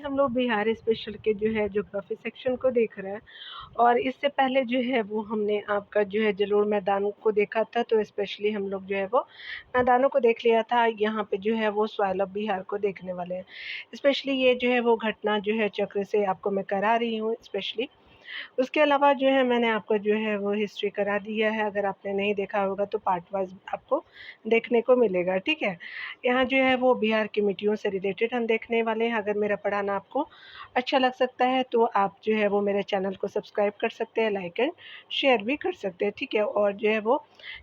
हम लोग बिहार स्पेशल के जो है ज्योग्राफी सेक्शन को देख रहे हैं और इससे पहले जो है वो हमने आपका जो है जलोढ़ मैदान को देखा था। तो स्पेशली हम लोग जो है वो मैदानों को देख लिया था। यहाँ पे जो है वो सॉइल ऑफ बिहार को देखने वाले हैं। स्पेशली ये जो है वो घटना जो है चक्र से आपको मैं करा रही हूँ स्पेशली। उसके अलावा जो है मैंने आपको जो है वो हिस्ट्री करा दिया है। अगर आपने नहीं देखा होगा तो पार्ट वाइज़ आपको देखने को मिलेगा, ठीक है? यहाँ जो है वो बिहार की मिट्टियों से रिलेटेड हम देखने वाले हैं। अगर मेरा पढ़ाना आपको अच्छा लग सकता है तो आप जो है वो मेरे चैनल को सब्सक्राइब कर सकते हैं, लाइक एंड शेयर भी कर सकते हैं, ठीक है? और जो है वो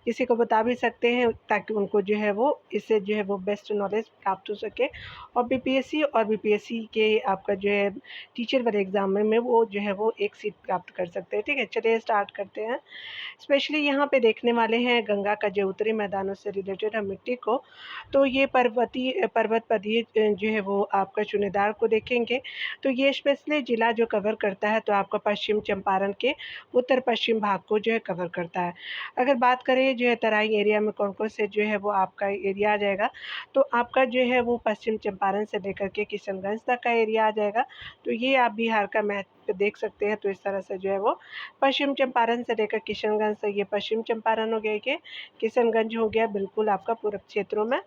किसी को बता भी सकते हैं ताकि उनको जो है वो इससे जो है वो बेस्ट नॉलेज प्राप्त हो सके और बीपीएससी के आपका जो है टीचर वाले एग्ज़ाम में वो जो है वो एक सीट प्राप्त कर सकते हैं, ठीक है? चलिए स्टार्ट करते हैं। स्पेशली यहाँ पे देखने वाले हैं गंगा का जो उत्तरी मैदानों से रिलेटेड हम मिट्टी को, तो ये पर्वत पदीय जो है वो आपका चुनेदार को देखेंगे। तो ये स्पेशली ज़िला जो कवर करता है तो आपका पश्चिम चंपारण के उत्तर-पश्चिम भाग को जो है कवर करता है। अगर बात करें जो है तराई एरिया में कौन-कौन से जो है वो आपका एरिया आ जाएगा, तो आपका जो है वो पश्चिम चंपारण से लेकर के किशनगंज तक का एरिया आ जाएगा। तो ये आप बिहार का मैप पे देख सकते हैं। तो इस तरह से जो है वो पश्चिम चंपारण से लेकर किशनगंज से ये पश्चिम चंपारण हो गया, ये किशनगंज हो गया बिल्कुल आपका पूरब क्षेत्रों में।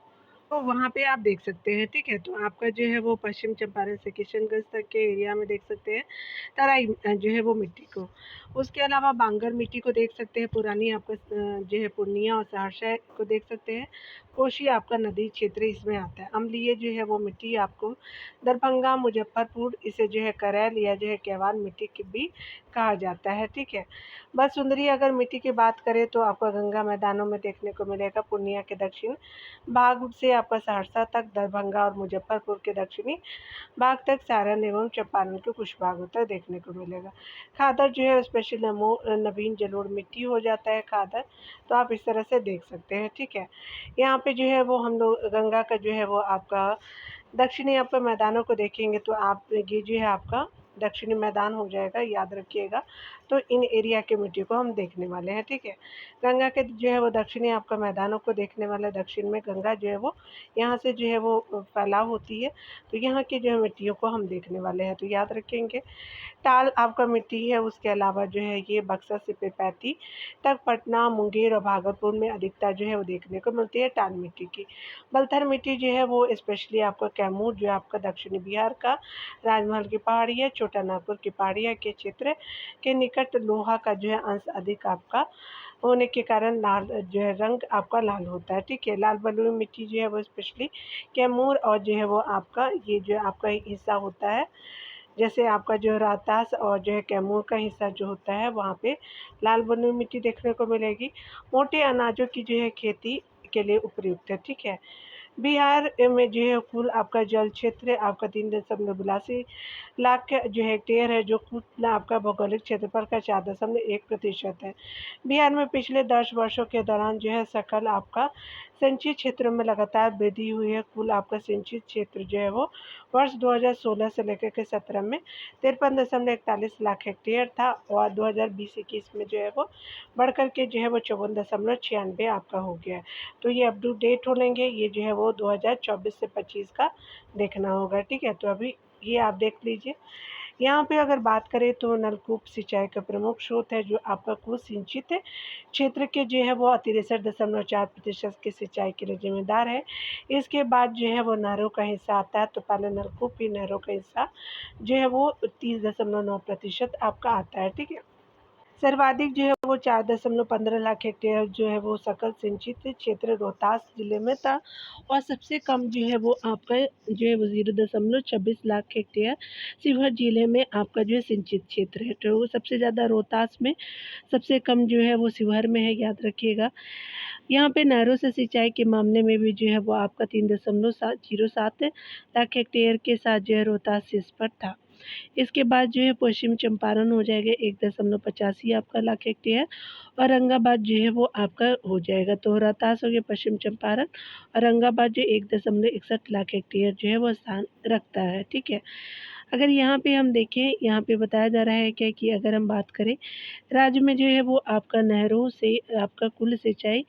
तो वहाँ पे आप देख सकते हैं, ठीक है? तो आपका जो है वो पश्चिम चंपारण से किशनगंज तक के एरिया में देख सकते हैं तराई जो है वो मिट्टी को। उसके अलावा बांगर मिट्टी को देख सकते हैं, पुरानी आपका जो है पूर्णिया और सहरसा को देख सकते हैं। कोशी आपका नदी क्षेत्र इसमें आता है। अम्लीय जो है वो मिट्टी आपको दरभंगा, मुज़फ्फरपुर इसे जो है करैल या जो है केवाल मिट्टी की भी कहा जाता है, ठीक है? बसुंधरी अगर मिट्टी की बात करें तो आपको गंगा मैदानों में देखने को मिलेगा। पूर्णिया के दक्षिण भाग से आपका सहरसा तक, दरभंगा और मुजफ्फरपुर के दक्षिणी भाग तक सारण एवं चंपारण के कुछ भागों तक देखने को मिलेगा। खादर जो है स्पेशल नवीन जलोढ़ मिट्टी हो जाता है खादर, तो आप इस तरह से देख सकते हैं, ठीक है? यहाँ पे जो है वो हम लोग गंगा का जो है वो आपका दक्षिणी आपका मैदानों को देखेंगे तो आप ये जो है आपका दक्षिणी मैदान हो जाएगा, याद रखिएगा। तो इन एरिया की मिट्टी को हम देखने वाले हैं, ठीक है? गंगा के जो है वो दक्षिणी आपका मैदानों को देखने वाले दक्षिण में गंगा जो है वो यहाँ से जो है वो फैलाव होती है, तो यहाँ की जो है मिट्टियों को हम देखने वाले हैं, तो याद रखेंगे। टाल आपका मिट्टी है, उसके अलावा जो है ये बक्सर से पीरपैंती तक पटना, मुंगेर और भागलपुर में अधिकता जो है वो देखने को मिलती है टाल मिट्टी की। बलथर मिट्टी जो है वो स्पेशली आपका कैमूर जो है आपका दक्षिणी बिहार का राजमहल की पहाड़ियाँ, छोटा नागपुर की पहाड़ियाँ के क्षेत्र के निकट लोहा का जो है अंश अधिक आपका होने के कारण लाल जो है रंग आपका लाल होता है, ठीक है? लाल बलुई मिट्टी जो है वो स्पेशली कैमूर और जो है वो आपका ये जो आपका हिस्सा होता है, जैसे आपका जो रोहतास और जो है कैमूर का हिस्सा जो होता है वहाँ पे लाल बलुई मिट्टी देखने को मिलेगी। मोटे अनाजों की जो है खेती के लिए उपयुक्त है, ठीक है? बिहार में जो है कुल आपका जल क्षेत्र आपका 3.82 लाख जो हेक्टेयर है, जो कुल आपका भौगोलिक क्षेत्रफल का 4.1% है। बिहार में पिछले 10 वर्षों के दौरान जो है सकल आपका सिंचित क्षेत्रों में लगातार वृद्धि हुई है। कुल आपका सिंचित क्षेत्र जो है वो वर्ष 2016 से लेकर के 17 में 53.41 लाख हेक्टेयर था और 2020-21 में जो है वो बढ़कर के जो है वो 54.96 आपका हो गया है। तो ये अप टू डेट हो लेंगे, ये जो है वो 2024 से 25 का देखना होगा, ठीक है? तो अभी ये आप देख लीजिए। यहाँ पे अगर बात करें तो नलकूप सिंचाई का प्रमुख स्रोत है जो आपका कुल सिंचित क्षेत्र के जो है वो 63.4% की सिंचाई के लिए जिम्मेदार है। इसके बाद जो है वो नहरों का हिस्सा आता है, तो पहले नलकूप ही नहरों का हिस्सा जो है वो 30.9% आपका आता है, ठीक है? सर्वाधिक जो है वो 4.15 लाख हेक्टेयर जो है वो सकल सिंचित क्षेत्र रोहतास जिले में था और सबसे कम जो है वो आपका जो है वो 0.26 लाख हेक्टेयर शिवहर जिले में आपका जो है सिंचित क्षेत्र है। तो वो सबसे ज़्यादा रोहतास में, सबसे कम जो है वो शिवहर में है, याद रखिएगा। यहाँ पे नहरों से सिंचाई के मामले में भी जो है वो आपका 3.07 लाख हेक्टेयर के साथ जो है रोहतास शीर्ष पर था। इसके बाद जो है पश्चिम चंपारण हो जाएगा 1.85 आपका लाख हेक्टेयर, औरंगाबाद जो है वो आपका हो जाएगा। तो रोहतास हो गया पश्चिम चंपारण, औरंगाबाद जो 1.61 लाख हेक्टेयर जो है वो स्थान रखता है, ठीक है? अगर यहाँ पे हम देखें, यहाँ पे बताया जा रहा है क्या कि अगर हम बात करें राज्य में जो है वो आपका नहरों से आपका कुल सिंचाई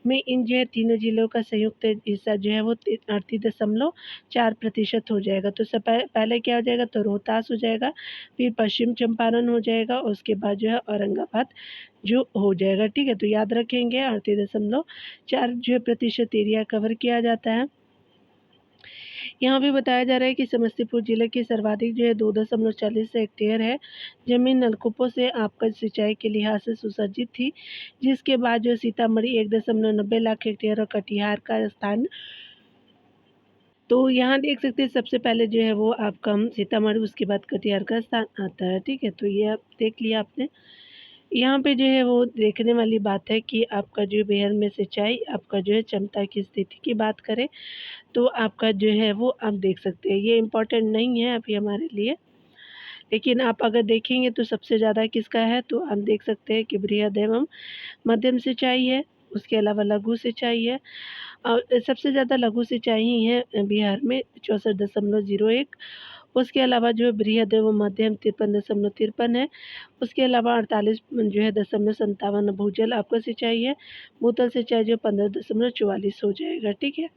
में इन जो है तीनों जिलों का संयुक्त हिस्सा जो है वो 38.4% हो जाएगा। तो पहले क्या हो जाएगा, तो रोहतास हो जाएगा, फिर पश्चिम चंपारण हो जाएगा और उसके बाद जो है औरंगाबाद जो हो जाएगा। ठीक है, तो याद रखेंगे 38.4 जो है प्रतिशत एरिया कवर किया जाता है। यहाँ भी बताया जा रहा है कि समस्तीपुर जिले की सर्वाधिक जो है 2.40 हेक्टेयर है जमीन नलकूपों से आपका सिंचाई के लिहाज से सुसज्जित थी, जिसके बाद जो सीतामढ़ी 1.90 लाख हेक्टेयर और कटिहार का स्थान। तो यहाँ देख सकते हैं सबसे पहले जो है वो आपका सीतामढ़ी, उसके बाद कटिहार का स्थान आता है। ठीक है, तो ये आप देख लिया आपने। यहाँ पे जो है वो देखने वाली बात है कि आपका जो बिहार में सिंचाई आपका जो है क्षमता की स्थिति की बात करें तो आपका जो है वो आप देख सकते हैं, ये इम्पोर्टेंट नहीं है अभी हमारे लिए, लेकिन आप अगर देखेंगे तो सबसे ज़्यादा किसका है, तो आप देख सकते हैं कि बृहद एवं मध्यम सिंचाई है, उसके अलावा लघु सिंचाई है और सबसे ज़्यादा लघु सिंचाई ही है बिहार में 64.01। उसके अलावा जो है बृहद एवं मध्यम 53.53 है। उसके अलावा 48 जो है 57 भूजल आपका सिंचाई है। भूतल सिंचाई जो 15.44 हो जाएगा। ठीक है,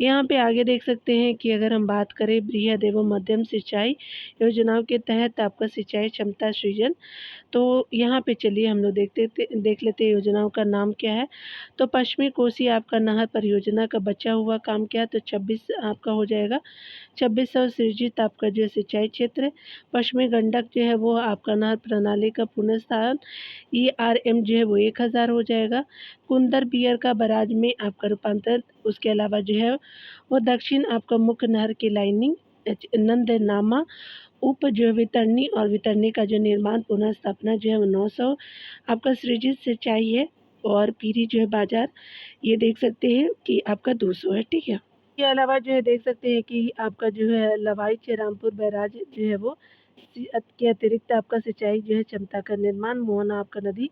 यहाँ पे आगे देख सकते हैं कि अगर हम बात करें बृहद एवं मध्यम सिंचाई योजनाओं के तहत आपका सिंचाई क्षमता सृजन, तो यहाँ पे चलिए हम लोग देख लेते हैं योजनाओं का नाम क्या है। तो पश्चिमी कोसी आपका नहर परियोजना का बचा हुआ काम क्या है, तो 26 आपका हो जाएगा। 2600 सृजित आपका जो है सिंचाई क्षेत्र। पश्चिमी गंडक जो है वो आपका नहर प्रणाली का पुनर्स्थापन ERM जो है वो 1000 हो जाएगा। कुंदर बियर का बराज में आपका रूपांतर, उसके अलावा जो है वो दक्षिण आपका मुख्य नहर की लाइनिंग नंदनामा उप जो वितरणी और वितरणी का जो निर्माण पुनर्स्थापना जो है वो 900 आपका सृजित सिंचाई है। और पीरी जो है बाजार, ये देख सकते हैं कि आपका 200 है। ठीक है, इसके अलावा जो है देख सकते हैं कि आपका जो है लवाई रामपुर बैराज जो है वो के अतिरिक्त आपका सिंचाई जो है क्षमता का निर्माण मोहना आपका नदी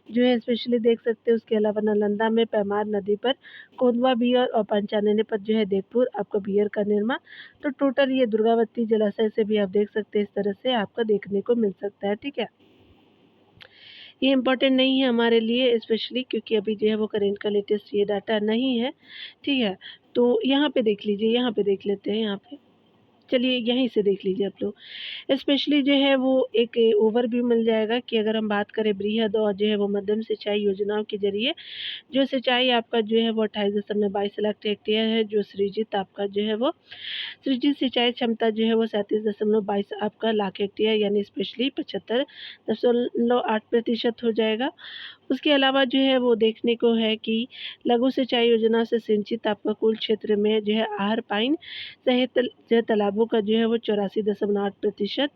जो है स्पेशली देख सकते हैं। उसके अलावा नालंदा में पैमार नदी पर कोंदवा बियर और पंचानने पर जो है देखपुर आपका बियर का निर्माण। तो टोटल ये दुर्गावती जलाशय से भी आप देख सकते हैं, इस तरह से आपका देखने को मिल सकता है। ठीक है, ये इम्पोर्टेंट नहीं है हमारे लिए स्पेशली, क्योंकि अभी जो है वो करेंट का लेटेस्ट ये डाटा नहीं है। ठीक है, तो यहाँ पे देख लीजिए, यहाँ पे देख लेते हैं, यहाँ पे चलिए यहीं से देख लीजिए आप लोग। स्पेशली जो है वो एक ओवरव्यू मिल जाएगा कि अगर हम बात करें बृहद और जो है वो मध्यम सिंचाई योजनाओं के जरिए जो सिंचाई आपका जो है वो 28.22 लाख हेक्टेयर है, जो सृजित आपका जो है वो सृजित सिंचाई क्षमता जो है वो 37.22 आपका लाख हेक्टेयर यानी स्पेशली 75.8% हो जाएगा। उसके अलावा जो है वो देखने को है कि लघु सिंचाई योजना से सिंचित आपका कुल क्षेत्र में जो है आहर पाइन सहित जो है तालाबों का जो है वो 84.8%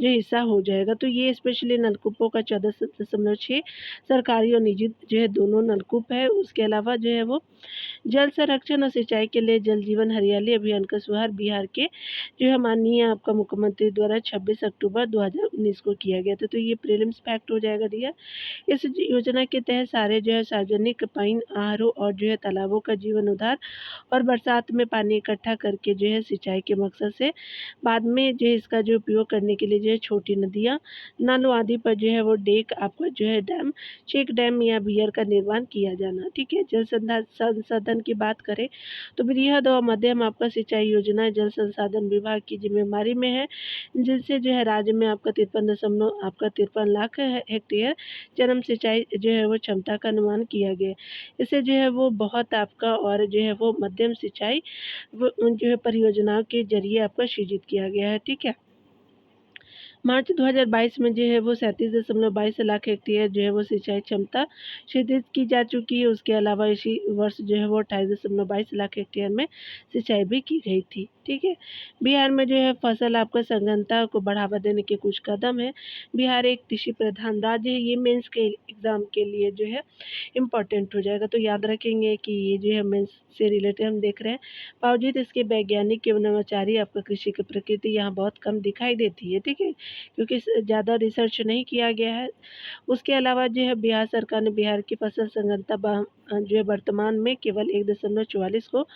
जो हिस्सा हो जाएगा। तो ये स्पेशली नलकूपों का 14.6 सरकारी और निजी जो है दोनों नलकूप है। उसके अलावा जो है वो जल संरक्षण और सिंचाई के लिए जल जीवन हरियाली अभियान का शुभारंभ बिहार के जो है माननीय आपका मुख्यमंत्री द्वारा 26 अक्टूबर 2019 को किया गया था। तो ये प्रीलिम्स फैक्ट हो जाएगा डियर। इस योजना के तहत सारे जो है सार्वजनिक पाइन आहारों और जो है तालाबों का जीवन उद्धार और बरसात में पानी इकट्ठा करके जो है सिंचाई के मकसद से बाद में जो है इसका जो उपयोग करने के लिए जो है छोटी नदियाँ नालों आदि पर जो है वो डेक आपका जो है डैम चेक डैम या बियर का निर्माण किया जाना। ठीक है, जल संसाधन की बात करें तो बृहद और मध्यम आपका सिंचाई योजना जल संसाधन विभाग की जिम्मेदारी में है, जिनसे जो है राज्य में आपका 53 लाख हेक्टेयर चरम सिंचाई जो है वो क्षमता का अनुमान किया गया है। इसे जो है वो बहुत आपका और जो है वो मध्यम सिंचाई जो है परियोजनाओं के जरिए आपका सृजित किया गया है। ठीक है, मार्च 2022 में जो है वो 37.22 लाख हेक्टेयर जो है वो सिंचाई क्षमता सृजित की जा चुकी है। उसके अलावा इसी वर्ष जो है वो 28.22 लाख हेक्टेयर में सिंचाई भी की गई थी। ठीक है, बिहार में जो है फसल आपका संघनता को बढ़ावा देने के कुछ कदम है। बिहार एक कृषि प्रधान राज्य है, ये मेंस के एग्ज़ाम के लिए जो है इम्पॉर्टेंट हो जाएगा। तो याद रखेंगे कि ये जो है मेंस से रिलेटेड हम देख रहे हैं। बावजूद इसके वैज्ञानिक एवं नवाचारी आपका कृषि की प्रकृति यहाँ बहुत कम दिखाई देती है। ठीक है, क्योंकि ज़्यादा रिसर्च नहीं किया गया है। उसके अलावा जो है बिहार सरकार ने बिहार की फसल संघनता जो है वर्तमान में केवल 1.44 को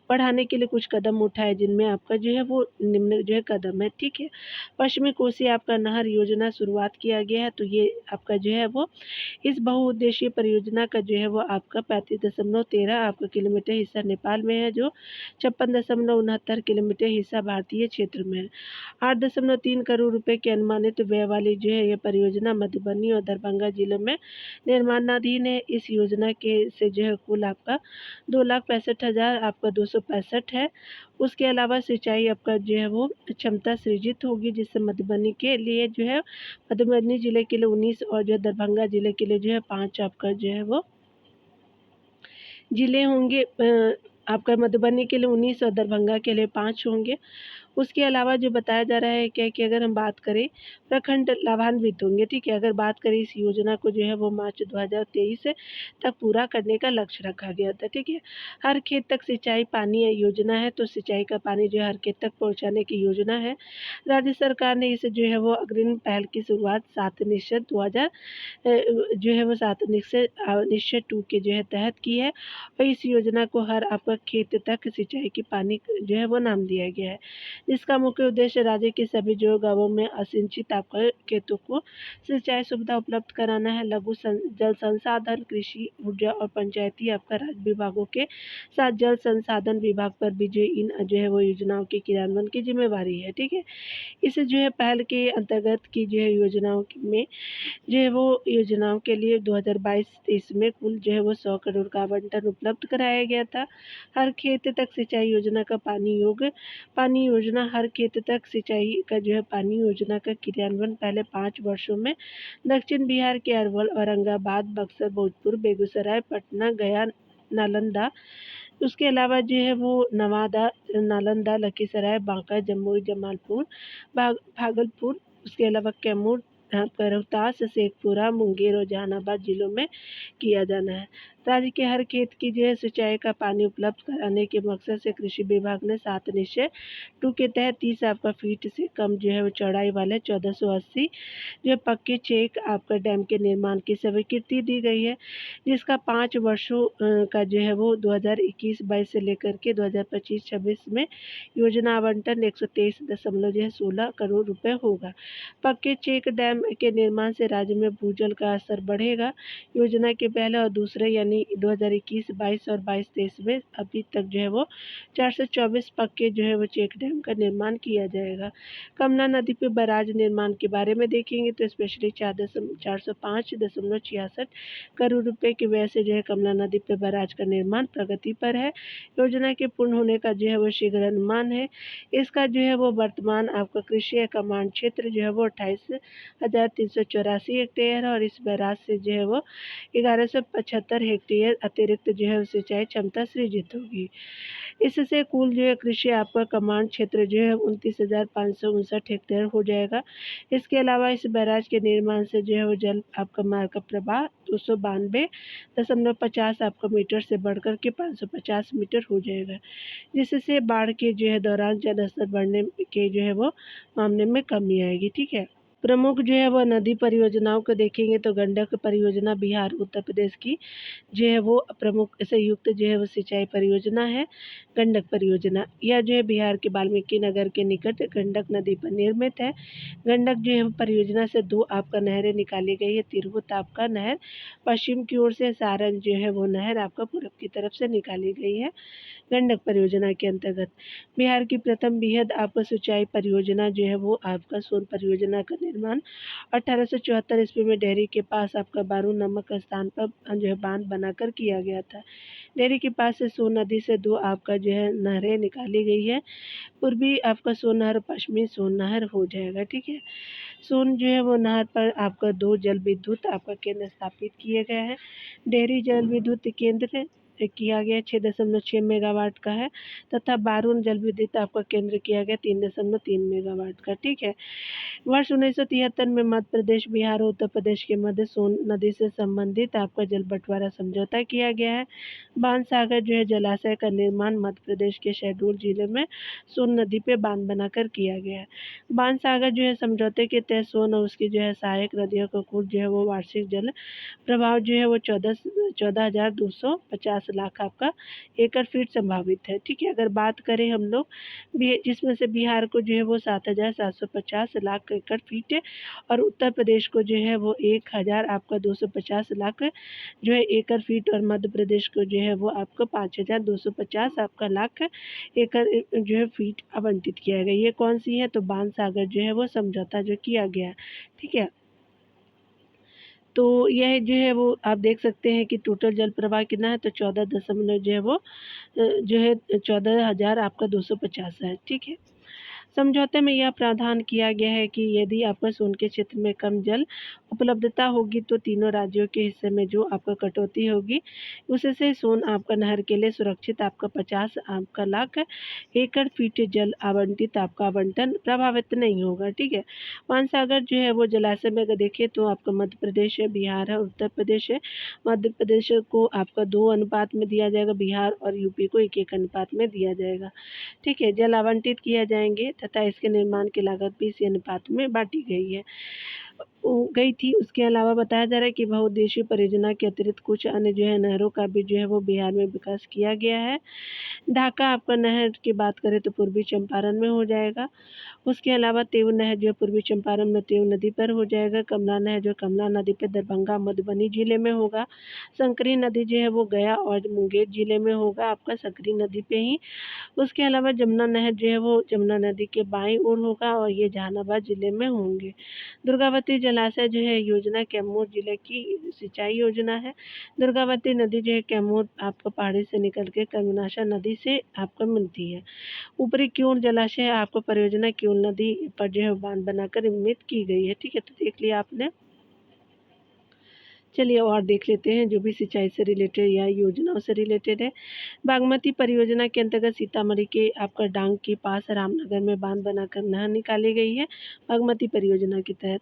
बढ़ाने के लिए कुछ कदम उठाए, जिनमें आपका जो है वो निम्न जो है कदम है, ठीक है। पश्चिमी कोसी आपका नहर योजना शुरुआत किया गया है, तो ये आपका जो है वो इस बहुउद्देशीय परियोजना का जो है वो आपका 35.13 आपका किलोमीटर हिस्सा नेपाल में है, जो 56.69 किलोमीटर हिस्सा भारतीय क्षेत्र में है। 8.3 करोड़ रुपए के अनुमानित व्यय वाली जो है ये परियोजना मधुबनी और दरभंगा जिलों में निर्माणाधीन है। इस योजना के से जो है कुल आपका 2,65,000 आपका 265 है। उसके अलावा सिंचाई आपका जो है वो क्षमता सृजित होगी, जिससे मधुबनी के लिए जो है मधुबनी जिले के लिए 19 और जो दरभंगा जिले के लिए जो है 5 आपका जो है वो जिले होंगे। आपका मधुबनी के लिए 19 और दरभंगा के लिए 5 होंगे। उसके अलावा जो बताया जा रहा है क्या कि अगर हम बात करें प्रखंड लाभान्वित होंगे, ठीक है। अगर बात करें इस योजना को जो है वो मार्च 2023 तक पूरा करने का लक्ष्य रखा गया था, ठीक है। हर खेत तक सिंचाई पानी योजना है, तो सिंचाई का पानी जो है हर खेत तक पहुँचाने की योजना है। राज्य सरकार ने इसे जो है वो अग्रिम पहल की शुरुआत 7 निश्चय 2000 जो है वो 7 निश्चय 2 के जो है तहत की है, और इस योजना को हर आपका खेत तक सिंचाई की पानी जो है वो नाम दिया गया है, जिसका मुख्य उद्देश्य राज्य के सभी जो गाँवों में असिंचित आपका खेतों को सिंचाई सुविधा उपलब्ध कराना है। लघु जल संसाधन, कृषि, ऊर्जा और पंचायती आपका राज विभागों के साथ जल संसाधन विभाग पर भी जो इन जो है वो योजनाओं के क्रियान्वयन की जिम्मेवारी है, ठीक है। इसे जो है पहल के अंतर्गत की जो है योजनाओं में जो है वो योजनाओं के लिए 2022-23 में कुल जो है वो 100 करोड़ का आवंटन उपलब्ध कराया गया था। हर खेत तक सिंचाई योजना का पानी योजना हर खेत तक सिंचाई का जो है पानी योजना का क्रियान्वयन पहले 5 वर्षों में दक्षिण बिहार के अरवल, औरंगाबाद, बक्सर, भोजपुर, बेगूसराय, पटना, गया, नालंदा, उसके अलावा जो है वो नवादा, नालंदा, लखीसराय, बांका, जमुई, जमालपुर, भागलपुर, उसके अलावा कैमूर, आपका रोहतास, शेखपुरा, मुंगेर और जहानाबाद जिलों में किया जाना है। राज्य के हर खेत की जो है सिंचाई का पानी उपलब्ध कराने के मकसद से कृषि विभाग ने 7 निश्चय 2 के तहत 30 आपका फीट से कम जो है वो चौड़ाई वाले 1480 जो पक्के चेक आपका डैम के निर्माण की स्वीकृति दी गई है, जिसका 5 वर्षों का जो है वो 2021-22 से लेकर के 2025-26 में योजना आवंटन 123.16 करोड़ रुपए होगा। पक्के चेक डैम के निर्माण से राज्य में भूजल का स्तर बढ़ेगा। योजना के पहले और दूसरे यानी 2021-22 और 22-23 में अभी तक जो है वो 424 पक्के जो है वो चेक डैम का निर्माण किया जाएगा। कमला नदी पे बैराज निर्माण के बारे में देखेंगे तो स्पेशली 405.66 करोड़ रुपए की व्यय से जो है कमला नदी पे बैराज का निर्माण प्रगति पर है। योजना के पूर्ण होने का जो है वो शीघ्र अनुमान है। इसका जो है वो वर्तमान आपका कृषि कमांड क्षेत्र जो है वो 28,384 हेक्टेयर है, और इस बैराज से जो है वो 1175 हेक्टेयर अतिरिक्त जो है सिंचाई क्षमता सृजित होगी। इससे कुल जो है कृषि आपका कमांड क्षेत्र जो है 29,559 हेक्टेयर हो जाएगा। इसके अलावा इस बैराज के निर्माण से जो है वो जल आपका मार्ग का प्रवाह 292.50 आपका मीटर से बढ़कर के 550 मीटर हो जाएगा, जिससे बाढ़ के जो है दौरान जल स्तर बढ़ने के जो है वो मामले में कमी आएगी, ठीक है। प्रमुख जो है वो नदी परियोजनाओं को देखेंगे तो गंडक परियोजना बिहार उत्तर प्रदेश की जो है वो प्रमुख संयुक्त जो है वो सिंचाई परियोजना है। गंडक परियोजना यह जो है बिहार के वाल्मीकि नगर के निकट गंडक नदी पर निर्मित है। गंडक जो है परियोजना से 2 आपका नहरें निकाली गई है। तिरहुत आपका नहर पश्चिम की ओर से, सारण जो है वो नहर आपका पूरब की तरफ से निकाली गई है। गंडक परियोजना के अंतर्गत बिहार की प्रथम बृहद आपका सिंचाई परियोजना जो है वो आपका सोन परियोजना का निर्माण 1874 ईस्वी में डेहरी के पास आपका बारू नामक स्थान पर जो है बांध बनाकर किया गया था। डेहरी के पास से सोन नदी से 2 आपका जो है नहरें निकाली गई है। पूर्वी आपका सोन नहर, पश्चिमी सोन नहर हो जाएगा, ठीक है। सोन जो है वो नहर पर आपका 2 जल विद्युत आपका केंद्र स्थापित किए गए हैं। डेहरी जल विद्युत केंद्र किया गया 6.6 मेगावाट का है तथा बारून जल विद्युत आपका केंद्र किया गया 3.3 मेगावाट का। ठीक है। वर्ष 1973 में मध्य प्रदेश, बिहार और उत्तर प्रदेश के मध्य सोन नदी से संबंधित आपका जल बंटवारा समझौता किया गया है। बाणसागर जो है जलाशय का निर्माण मध्य प्रदेश के शहडोल जिले में सोन नदी पे बांध बनाकर किया गया है। बाणसागर जो है समझौते के तहत सोन और उसकी जो है सहायक नदियों का कुल जो है वो वार्षिक जल प्रभाव जो है वो 14,250 लाख आपका एकड़ फीट संभावित है। ठीक है। अगर बात करें हम लोग जिसमें से बिहार को जो है वो 7,750 लाख एकड़ फीट है और उत्तर प्रदेश को जो है वो 1,000 आपका 250 लाख जो है एकड़ फीट और मध्य प्रदेश को जो है वो आपको 5,250 आपका लाख एकड़ जो है फीट आवंटित किया गया। ये कौन सी है? तो बाणसागर जो है वो समझौता जो किया गया है। ठीक है। तो यह जो है वो आप देख सकते हैं कि टोटल जल प्रवाह कितना है, तो 14 दशमलव जो है वो जो है 14,000 आपका 250 है। ठीक है। समझौते में यह प्रावधान किया गया है कि यदि आपका सोन के क्षेत्र में कम जल उपलब्धता होगी तो तीनों राज्यों के हिस्से में जो आपका कटौती होगी उससे सोन आपका नहर के लिए सुरक्षित आपका 50 आपका लाख एकड़ फीट जल आवंटित आपका आवंटन प्रभावित नहीं होगा। ठीक है। मानसागर जो है वो जलाशय में अगर देखें तो आपका मध्य प्रदेश है, बिहार है, उत्तर प्रदेश है। मध्य प्रदेश को आपका 2 अनुपात में दिया जाएगा, बिहार और यूपी को 1-1 अनुपात में दिया जाएगा। ठीक है। जल आवंटित किया जाएंगे तथा इसके निर्माण की लागत भी इसी अनुपात में बांटी गई थी। उसके अलावा बताया जा रहा है कि बहुउद्देशीय परियोजना के अतिरिक्त कुछ अन्य जो है नहरों का भी जो है वो बिहार में विकास किया गया है। ढाका आपका नहर की बात करें तो पूर्वी चंपारण में हो जाएगा। उसके अलावा तेऊ नहर जो है पूर्वी चंपारण में तेऊ नदी पर हो जाएगा। कमला नहर जो कमला नदी पर दरभंगा मधुबनी जिले में होगा। संकरी नदी जो है वो गया और मुंगेर जिले में होगा आपका संकरी नदी पे ही। उसके अलावा जमुना नहर जो है वो जमुना नदी के बाईं ओर होगा और ये जहानाबाद जिले में होंगे। दुर्गावती जलाशय जो है योजना कैमूर जिले की सिंचाई योजना है। दुर्गावती नदी जो है कैमूर आपको पहाड़ी से निकल के कर्मनाशा नदी से आपको मिलती है। ऊपरी क्योर जलाशय आपको परियोजना क्योर नदी पर जो है बांध बनाकर निर्मित की गई है। ठीक है। तो देख लिया आपने। चलिए और देख लेते हैं जो भी सिंचाई से रिलेटेड या योजनाओं से रिलेटेड है। बागमती परियोजना के अंतर्गत सीतामढ़ी के आपका डांग के पास रामनगर में बांध बनाकर नहर निकाली गई है बागमती परियोजना के तहत।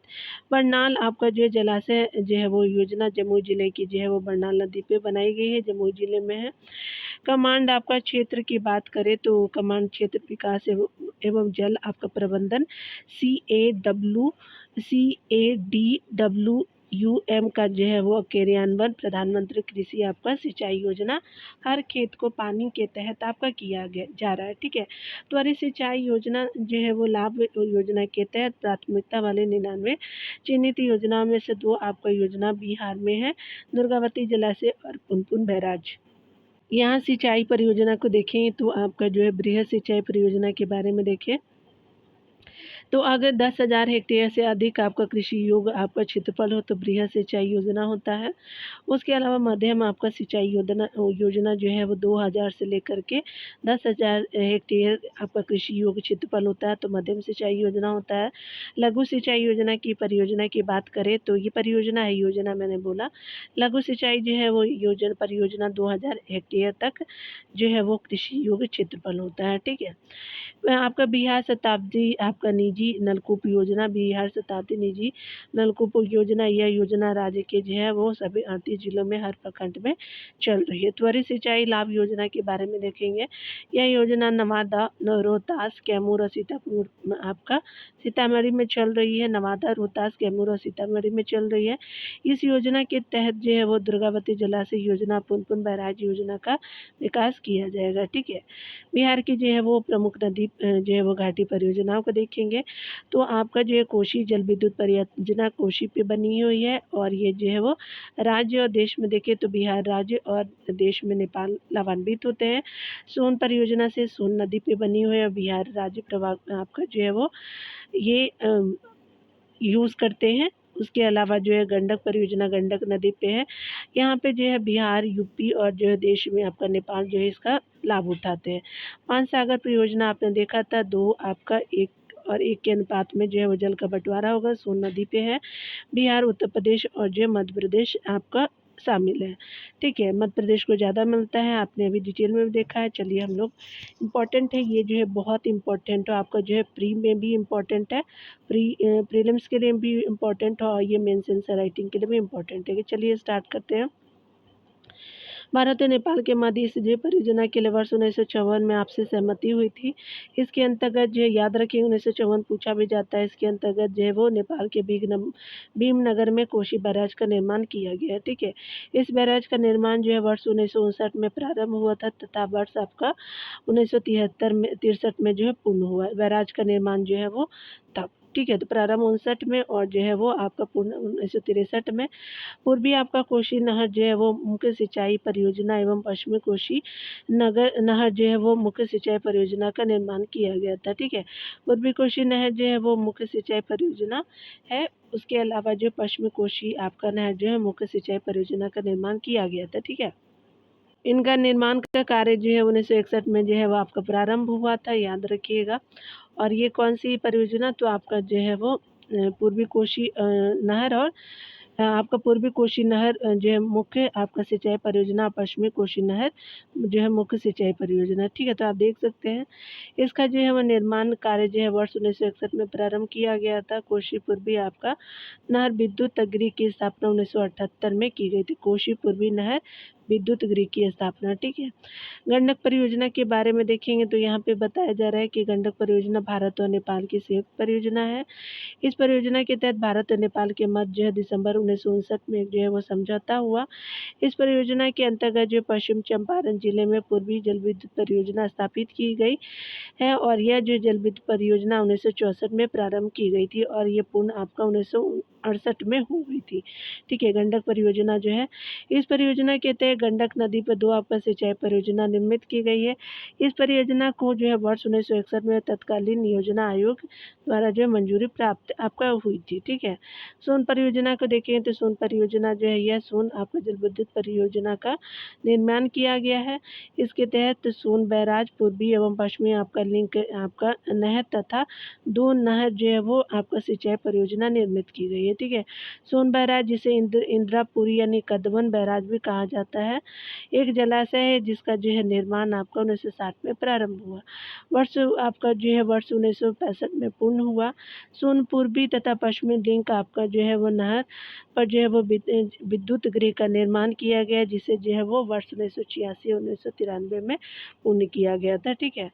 बरनाल आपका जो है जलाशय जो है वो योजना जमुई जिले की जो है वो बरनाल नदी पे बनाई गई है, जमुई जिले में है। कमांड आपका क्षेत्र की बात करें तो कमांड क्षेत्र विकास एवं जल आपका प्रबंधन CADWUM का जो है वो क्रियान्वयन प्रधानमंत्री कृषि आपका सिंचाई योजना हर खेत को पानी के तहत आपका किया गया जा रहा है। ठीक है। त्वरित सिंचाई योजना जो है वो लाभ योजना के तहत प्राथमिकता वाले 99 चिन्हित योजनाओं में से 2 आपका योजना बिहार में है, दुर्गावती जलाशय और पुनपुन बैराज। यहाँ सिंचाई परियोजना को देखें तो आपका जो है बृहद सिंचाई परियोजना के बारे में देखें तो अगर 10,000 हेक्टेयर से अधिक आपका कृषि योग्य आपका क्षेत्रफल हो तो बृहद सिंचाई योजना होता है। उसके अलावा मध्यम आपका सिंचाई योजना जो है वो 2,000 से लेकर के 10,000 हेक्टेयर आपका कृषि योग्य क्षेत्रफल होता है तो मध्यम सिंचाई योजना होता है। लघु सिंचाई योजना की परियोजना की बात करें तो ये परियोजना है, योजना मैंने बोला। लघु सिंचाई जो है वो परियोजना 2,000 हेक्टेयर तक जो है वो कृषि योग्य क्षेत्रफल होता है। ठीक है। आपका बिहार शताब्दी आपका निजी नलकूप योजना, बिहार शताब्दी निजी नलकूप योजना, यह योजना राज्य के जो है वो सभी 38 जिलों में हर प्रखंड में चल रही है। त्वरित सिंचाई लाभ योजना के बारे में देखेंगे। यह योजना नवादा, रोहतास, कैमूर और सीतापुर में आपका सीतामढ़ी में चल रही है। नवादा, रोहतास, कैमूर और सीतामढ़ी में चल रही है। इस योजना के तहत जो है वो दुर्गावती जलाशय योजना, पुनपुन बैराज योजना का विकास किया जाएगा। ठीक है। बिहार की जो है वो प्रमुख नदी जो है वो घाटी परियोजनाओं को देखेंगे तो आपका जो है कोसी जल विद्युत परियोजना कोसी पे बनी हुई है और ये जो है वो राज्य और देश में देखें तो बिहार राज्य और देश में नेपाल लाभान्वित होते हैं। सोन परियोजना से सोन नदी पे बनी हुई है और बिहार राज्य प्रवाह आपका जो है वो ये यूज़ करते हैं। उसके अलावा जो है गंडक परियोजना गंडक नदी पे है। यहाँ पे जो है बिहार, यूपी और जो है देश में आपका नेपाल जो है इसका लाभ उठाते हैं। मानसागर परियोजना आपने देखा था 2 आपका 1 और 1 के अनुपात में जो है वो जल का बंटवारा होगा, सोन नदी पे है। बिहार, उत्तर प्रदेश और जो है मध्य प्रदेश आपका शामिल है। ठीक है, मध्य प्रदेश को ज़्यादा मिलता है, आपने अभी डिटेल में भी देखा है। चलिए हम लोग इम्पॉर्टेंट है, ये जो है बहुत इम्पोर्टेंट है, आपका जो है प्री में भी इम्पॉर्टेंट है, प्रीलिम्स के लिए भी इम्पॉर्टेंट है और ये मेंस आंसर राइटिंग के लिए भी इम्पॉर्टेंट है। चलिए स्टार्ट करते हैं। भारत और नेपाल के मध्य सिंधु परियोजना के लिए वर्ष 1954 में आपसी सहमति हुई थी। इसके अंतर्गत जो है याद रखिए 1954 पूछा भी जाता है। इसके अंतर्गत जो है वो नेपाल के भीमनगर में कोशी बैराज का निर्माण किया गया है। ठीक है, इस बैराज का निर्माण जो है वर्ष 1959 में प्रारंभ हुआ था तथा वर्ष आपका 1963 में जो है पूर्ण हुआ। बैराज का निर्माण जो है वो तब, ठीक है, तो प्रारंभ 59 में और जो है वो आपका पूर्ण 1963 में। पूर्वी आपका कोशी नहर जो है वो मुख्य सिंचाई परियोजना एवं पश्चिमी कोशी नहर जो है वो मुख्य सिंचाई परियोजना का निर्माण किया गया था। ठीक है, पूर्वी कोशी नहर जो है वो मुख्य सिंचाई परियोजना है। उसके अलावा जो पश्चिमी कोशी आपका नहर जो है मुख्य सिंचाई परियोजना का निर्माण किया गया था। ठीक है, इनका निर्माण का कार्य जो है 1961 में जो है वो आपका प्रारंभ हुआ था, याद रखिएगा। और ये कौन सी परियोजना, तो आपका जो है वो पूर्वी कोशी नहर और आपका पूर्वी कोशी नहर जो है मुख्य आपका सिंचाई परियोजना, पश्चिमी कोशी नहर जो है मुख्य सिंचाई परियोजना। ठीक है, तो आप देख सकते हैं इसका जो है वो निर्माण कार्य जो है वर्ष 1961 में प्रारंभ किया गया था। कोशी पूर्वी आपका नहर विद्युत गृह की स्थापना 1978 में की गई थी। कोशी पूर्वी नहर विद्युत गृह की स्थापना। ठीक है, गंडक परियोजना के बारे में देखेंगे तो यहाँ पे बताया जा रहा है कि गंडक परियोजना भारत और नेपाल की संयुक्त परियोजना है। इस परियोजना के तहत भारत और नेपाल के मध्य जो है दिसंबर 1959 में जो है वो समझौता हुआ। इस परियोजना के अंतर्गत जो पश्चिम चंपारण जिले में पूर्वी जल विद्युत परियोजना स्थापित की गई है और यह जो जल विद्युत परियोजना 1964 में प्रारंभ की गई थी और ये पूर्ण आपका 1968 में हो गई थी। ठीक है, गंडक परियोजना जो है, इस परियोजना के तहत गंडक नदी पर 2 आपका सिंचाई परियोजना निर्मित की गई है। इस परियोजना को जो है वर्ष 1961 में तत्कालीन योजना आयोग द्वारा जो है मंजूरी प्राप्त आपका हुई थी। ठीक है, सोन परियोजना को देखें तो सोन परियोजना जो है यह सोन आपका जल विद्युत परियोजना का निर्माण किया गया है। इसके तहत सोन बैराज पूर्वी एवं पश्चिमी आपका लिंक आपका नहर तथा 2 नहर जो है वो आपका सिंचाई परियोजना निर्मित की गई है। ठीक है, सोन बैराज जिसे इंदिरापुरी यानी कदवन बैराज भी कहा जाता है, एक जलाशय है जिसका जो है निर्माण आपका 1960 में प्रारंभ हुआ। वर्ष आपका जो है वर्ष 1965 में पूर्ण हुआ। सोन पूर्वी तथा पश्चिमी लिंक आपका जो है वो नहर पर जो है वो विद्युत गृह का निर्माण किया गया, जिसे जो है वो वर्ष 1986-1993 में पूर्ण किया गया था। ठीक है,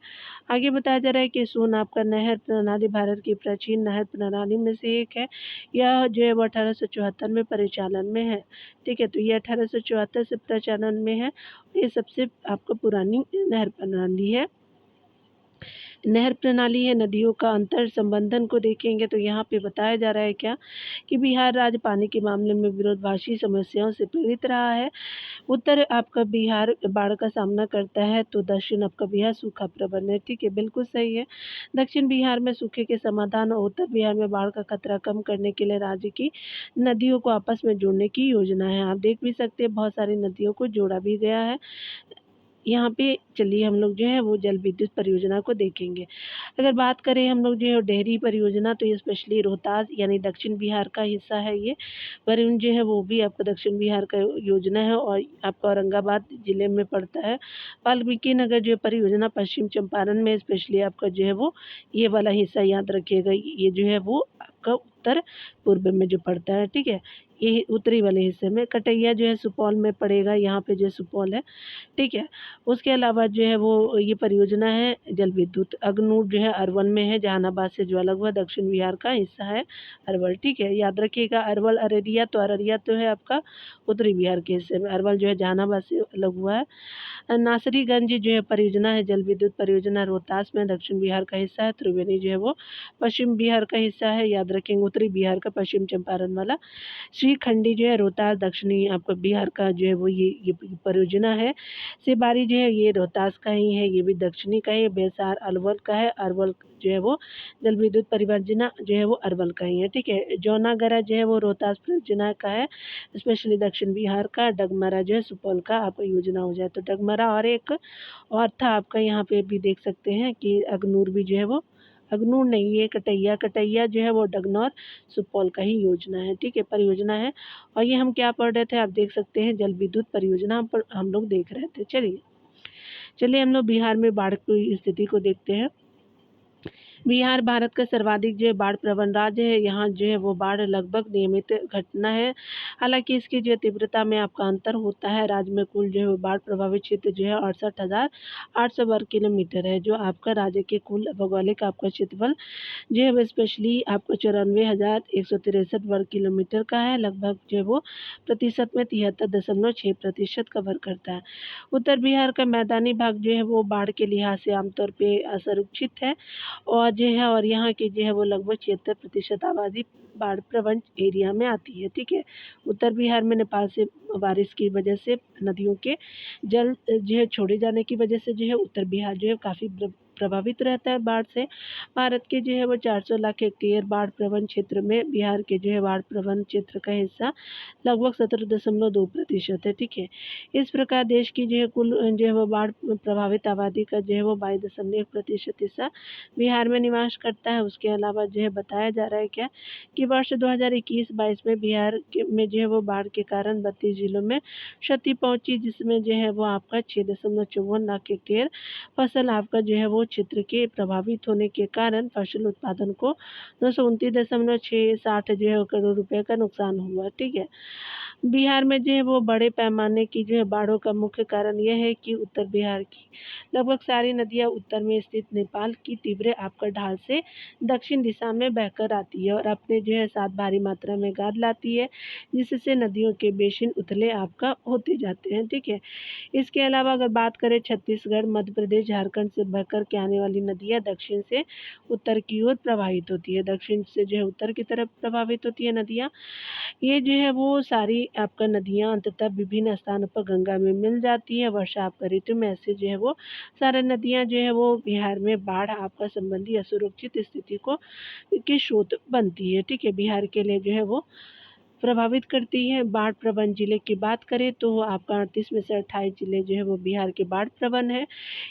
आगे बताया जा रहा है कि सोन आपका नहर प्रणाली भारत की प्राचीन नहर प्रणाली में से एक है। यह जो है वो 1874 में परिचालन में है। ठीक है, तो ये 1874 से प्रचालन में है। ये सबसे आपका पुरानी नहर प्रणाली है। नहर प्रणाली है। नदियों का अंतर संबंधन को देखेंगे तो यहाँ पे बताया जा रहा है क्या कि बिहार राज्य पानी के मामले में विरोधभाषी समस्याओं से पीड़ित रहा है। उत्तर आपका बिहार बाढ़ का सामना करता है तो दक्षिण आपका बिहार सूखा प्रबंधन है। ठीक है, बिल्कुल सही है। दक्षिण बिहार में सूखे के समाधान और उत्तर बिहार में बाढ़ का खतरा कम करने के लिए राज्य की नदियों को आपस में जोड़ने की योजना है। आप देख भी सकते हैं बहुत सारी नदियों को जोड़ा भी गया है यहाँ पे। चलिए हम लोग जो है वो जल विद्युत परियोजना को देखेंगे। अगर बात करें हम लोग जो है डेहरी परियोजना, तो ये स्पेशली रोहतास यानी दक्षिण बिहार का हिस्सा है। ये वरुण जो है वो भी आपका दक्षिण बिहार का योजना है और आपका औरंगाबाद जिले में पड़ता है। वाल्मीकि नगर जो परियोजना पश्चिम चंपारण में, स्पेशली आपका जो है वो ये वाला हिस्सा याद रखिएगा, ये जो है वो आपका उत्तर पूर्व में जो पड़ता है। ठीक है, ये उत्तरी वाले हिस्से में। कटैया जो है सुपौल में पड़ेगा, यहाँ पे जो सुपौल है। ठीक है, उसके अलावा जो है वो ये परियोजना है जल विद्युत अग्नूर जो है अरवल में है, जहानाबाद से जो अलग हुआ दक्षिण बिहार का हिस्सा है अरवल। ठीक है, याद रखिएगा अरवल अररिया, तो अररिया तो है आपका उत्तरी बिहार के हिस्से में, अरवल जो है जहानाबाद से अलग हुआ है। नासरीगंज जो है परियोजना है जल विद्युत परियोजना रोहतास में, दक्षिण बिहार का हिस्सा है। त्रिवेणी जो है वो पश्चिम बिहार का हिस्सा है, याद रखेंगे उत्तरी बिहार का पश्चिम चंपारण वाला। श्रीखंडी जो है रोहतास दक्षिणी आपका बिहार का जो है वो ये परियोजना है। सेबारी जो है ये रोहतास का ही है, ये भी दक्षिणी का है। बेसार अरवल का है, अरवल जो है वो जल विद्युत परियोजना जो है वो अरवल का ही है। ठीक है, जौनागढ़ा जो है वो रोहतास परियोजना का है, स्पेशली दक्षिण बिहार का। डगमरा जो है सुपौल का आपका योजना हो जाए, तो डगमरा और एक और था आपका यहाँ पे भी देख सकते हैं कि अग्नूर भी जो है वो अगनूर नहीं, ये कटैया, कटैया जो है वो डगनौर सुपौल का ही योजना है, ठीक है, परियोजना है। और ये हम क्या पढ़ रहे थे, आप देख सकते हैं जल विद्युत परियोजना पर हम लोग देख रहे थे। चलिए हम लोग बिहार में बाढ़ की स्थिति को देखते हैं। बिहार भारत का सर्वाधिक जो है बाढ़ प्रवण राज्य है। यहाँ जो है वो बाढ़ लगभग नियमित घटना है। हालांकि इसकी जो तीव्रता में आपका अंतर होता है। राज्य में कुल जो है बाढ़ प्रभावित क्षेत्र जो है 68,800 वर्ग किलोमीटर है, जो आपका राज्य के कुल भौगोलिक आपका क्षेत्रफल जो है वो स्पेशली आपको 94,163 वर्ग किलोमीटर का है। लगभग जो है वो प्रतिशत में 73.6% कवर करता है। उत्तर बिहार का मैदानी भाग जो है वो बाढ़ के लिहाज से आमतौर पे असुरक्षित है, और जो है और यहाँ की जो है वो लगभग 76% आबादी बाढ़ प्रवण एरिया में आती है, ठीक है। उत्तर बिहार में नेपाल से बारिश की वजह से नदियों के जल जो है छोड़े जाने की वजह से जो है उत्तर बिहार जो है काफ़ी प्रभावित रहता है बाढ़ से। भारत के जो है वो 400 लाख हेक्टेयर बाढ़ प्रवण क्षेत्र में बिहार के जो है बाढ़ प्रवण क्षेत्र का हिस्सा लगभग 17.2% है, ठीक है। इस प्रकार देश की जो है कुल जो है वो बाढ़ प्रभावित आबादी का जो है वो 22.1% हिस्सा बिहार में निवास करता है। उसके अलावा जो है बताया जा रहा है क्या कि वर्ष 2021-22 में बिहार में जो है वो बाढ़ के कारण 32 जिलों में क्षति पहुंची, जिसमें जो है वो आपका 6.54 लाख हेक्टेयर फसल आपका जो है वो क्षेत्र के प्रभावित होने के कारण फसल उत्पादन को 229.660 जो है करोड़ रुपए का नुकसान हुआ, ठीक है। बिहार में जो है वो बड़े पैमाने की जो है बाढ़ों का मुख्य कारण यह है कि उत्तर बिहार की लगभग सारी नदियां उत्तर में स्थित नेपाल की तीव्र आपका ढाल से दक्षिण दिशा में बहकर आती है और अपने जो है साथ भारी मात्रा में गाद लाती है, जिससे नदियों के बेसिन उथले आपका होते जाते हैं, ठीक है। इसके अलावा अगर बात करें छत्तीसगढ़, मध्य प्रदेश, झारखंड से बहकर के आने वाली नदियां दक्षिण से उत्तर की ओर प्रवाहित होती है, दक्षिण से जो है उत्तर की तरफ प्रभावित होती है नदियां। ये जो है वो सारी आपका नदियां अंततः विभिन्न स्थानों पर गंगा में मिल जाती है। वर्षा आपका ऋतु में ऐसे जो है वो सारी नदियां जो है वो बिहार में बाढ़ आपका संबंधी असुरक्षित स्थिति को की स्रोत बनती है, ठीक है। बिहार के लिए जो है वो प्रभावित करती है। बाढ़ प्रवण जिले की बात करें तो आपका 38 में से 28 जिले जो है वो बिहार के बाढ़ प्रवण है।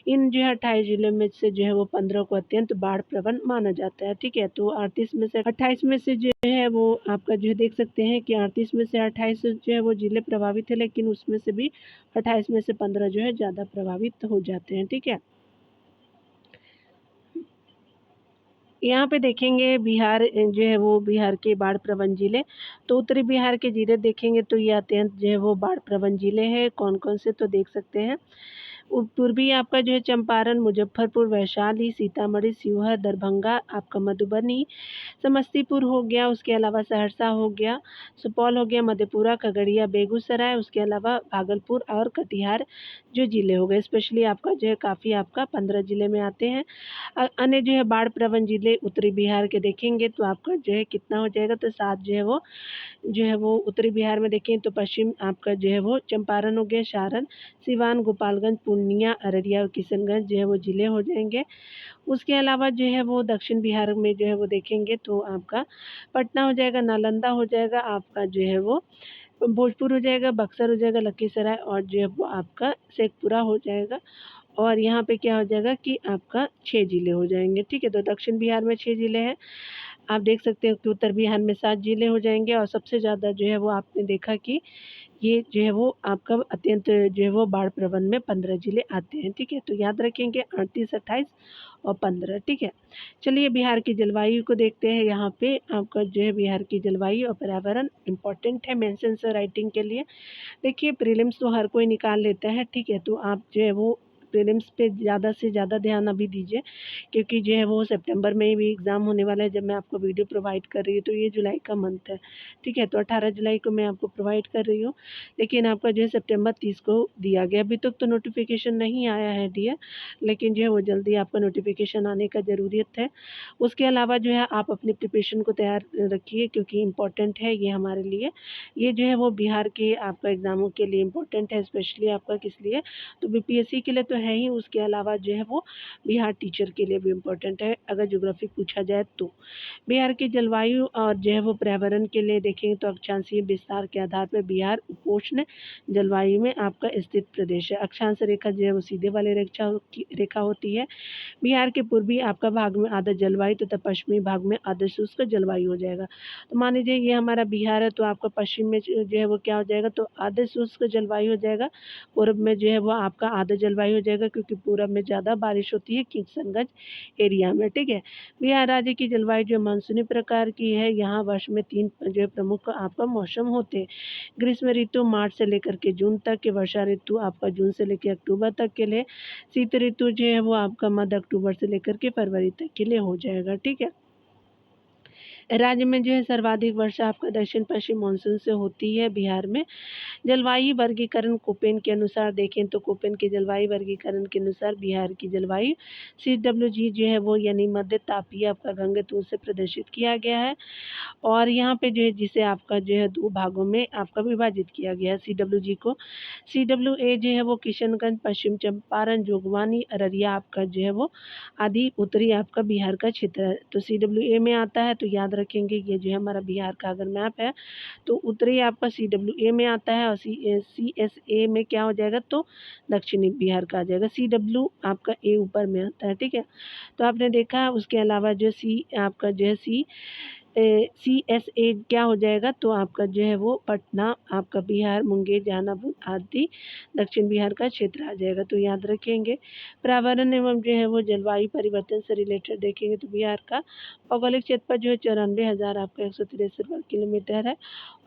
इन जो है 28 जिले में से जो है वो 15 को अत्यंत बाढ़ प्रवण माना जाता है, ठीक है। तो 38 में से 28 में से जो है वो आपका जो है देख सकते हैं कि 38 में से 28 जो है वो जिले प्रभावित है, लेकिन उसमें से भी 28 में से 15 जो है ज़्यादा प्रभावित हो जाते हैं, ठीक है। यहाँ पे देखेंगे बिहार जो है वो बिहार के बाढ़ प्रवण जिले, तो उत्तरी बिहार के जिले देखेंगे तो ये अत्यंत जो है वो बाढ़ प्रवण जिले हैं। कौन-कौन से तो देख सकते हैं। पूर्वी आपका जो है चंपारण, मुजफ्फरपुर, वैशाली, सीतामढ़ी, शिवहर, दरभंगा, आपका मधुबनी, समस्तीपुर हो गया, उसके अलावा सहरसा हो गया, सुपौल हो गया, मधेपुरा, खगड़िया, बेगूसराय, उसके अलावा भागलपुर और कटिहार जो ज़िले हो गए। स्पेशली आपका जो है काफ़ी आपका 15 ज़िले में आते हैं। अन्य जो है बाढ़ प्रवण ज़िले उत्तरी बिहार के देखेंगे तो आपका जो है कितना हो जाएगा, तो 7 जो है वो उत्तरी बिहार में देखें तो पश्चिम आपका जो है वो चंपारण हो गया, सारण, सिवान, गोपालगंज, पूर्णिया, अररिया और किशनगंज जो है वो ज़िले हो जाएंगे। उसके अलावा जो है वो दक्षिण बिहार में जो है वो देखेंगे तो आपका पटना हो जाएगा, नालंदा हो जाएगा, आपका जो है वो भोजपुर हो जाएगा, बक्सर हो जाएगा, लखीसराय और जो है वो आपका शेखपुरा हो जाएगा। और यहाँ पे क्या हो जाएगा कि आपका 6 ज़िले हो जाएंगे, ठीक है। तो दक्षिण बिहार में 6 ज़िले हैं। आप देख सकते हो कि उत्तर बिहार में 7 ज़िले हो जाएंगे और सबसे ज़्यादा जो है वो आपने देखा कि ये जो है वो आपका अत्यंत जो है वो बाढ़ प्रवण में 15 ज़िले आते हैं, ठीक है। तो याद रखेंगे 38, 28 और 15, ठीक है। चलिए बिहार की जलवायु को देखते हैं। यहाँ पे आपका जो है बिहार की जलवायु और पर्यावरण इम्पोर्टेंट है मेंशन राइटिंग के लिए। देखिए प्रीलिम्स तो हर कोई निकाल लेता है, ठीक है। तो आप जो है वो प्रीलिम्स पे ज़्यादा से ज़्यादा ध्यान अभी दीजिए, क्योंकि जो है वो सितंबर में भी एग्ज़ाम होने वाला है। जब मैं आपको वीडियो प्रोवाइड कर रही हूँ तो ये जुलाई का मंथ है, ठीक है। तो 18 जुलाई को मैं आपको प्रोवाइड कर रही हूँ, लेकिन आपका जो है सितंबर 30 को दिया गया। अभी तक तो नोटिफिकेशन नहीं आया है डियर, लेकिन जो है वो जल्दी आपका नोटिफिकेशन आने का ज़रूरत है। उसके अलावा जो है आप अपनी प्रिपरेशन को तैयार रखिए, क्योंकि इम्पोर्टेंट है ये हमारे लिए। ये जो है वो बिहार के आपका एग्ज़ामों के लिए इम्पोर्टेंट है, स्पेशली आपका किस लिए, तो बीपीएससी के लिए तो है ही, उसके अलावा जो है वो बिहार टीचर के लिए भी इम्पोर्टेंट है अगर ज्योग्राफी पूछा जाए तो। बिहार की जलवायु और जो है वो पर्यावरण के लिए देखेंगे तो अक्षांशीय विस्तार के आधार पर बिहार उपोष्ण जलवायु में आपका स्थित प्रदेश है। अक्षांश रेखा जो है वो सीधे वाली रेखा होती है। बिहार के पूर्वी आपका भाग में आर्द्र जलवायु तथा पश्चिमी भाग में आर्द्र शुष्क जलवायु हो जाएगा। तो मान लीजिए ये हमारा बिहार है, तो आपका पश्चिम में जो है वो क्या हो जाएगा, तो आर्द्र शुष्क जलवायु हो जाएगा। पूर्व में जो है वो आपका आर्द्र जलवायु हो जाएगा, क्योंकि पूरब में ज़्यादा बारिश होती है किशनगंज एरिया में, ठीक है। बिहार राज्य की जलवायु जो मानसूनी प्रकार की है। यहाँ वर्ष में 3 जो है प्रमुख आपका मौसम होते हैं। ग्रीष्म ऋतु मार्च से लेकर के जून तक के, वर्षा ऋतु आपका जून से लेकर अक्टूबर तक के लिए, शीत ऋतु जो है वो आपका मध्य अक्टूबर से लेकर के फरवरी तक के लिए हो जाएगा, ठीक है। राज्य में जो है सर्वाधिक वर्षा आपका दक्षिण पश्चिम मानसून से होती है बिहार में। जलवायु वर्गीकरण कोपेन के अनुसार देखें तो कोपेन के जलवायु वर्गीकरण के अनुसार बिहार की जलवायु CWG जो है वो यानी मध्य तापीय आपका गंगोत्री से प्रदर्शित किया गया है। और यहाँ पे जो है जिसे आपका जो है 2 भागों में आपका विभाजित किया गया है CWG को। CWA जो है वो किशनगंज, पश्चिम चंपारण, जोगवानी, अररिया आपका जो है वो आदि उत्तरी आपका बिहार का क्षेत्र है। तो CWA में आता है, तो याद रखेंगे ये जो है हमारा बिहार का अगर मैप है तो उत्तरी आपका CWA में आता है, और CSA में क्या हो जाएगा, तो दक्षिणी बिहार का आ जाएगा। CW आपका A ऊपर में आता है, ठीक है। तो आपने देखा, उसके अलावा जो C आपका जो है CSA क्या हो जाएगा, तो आपका जो है वो पटना आपका बिहार, मुंगेर, जहानाबाद आदि दक्षिण बिहार का क्षेत्र आ जाएगा। तो याद रखेंगे। पर्यावरण एवं जो है वो जलवायु परिवर्तन से रिलेटेड देखेंगे तो बिहार का भौगोलिक क्षेत्रफल जो है 94,000 आपका 163 वर्ग किलोमीटर है,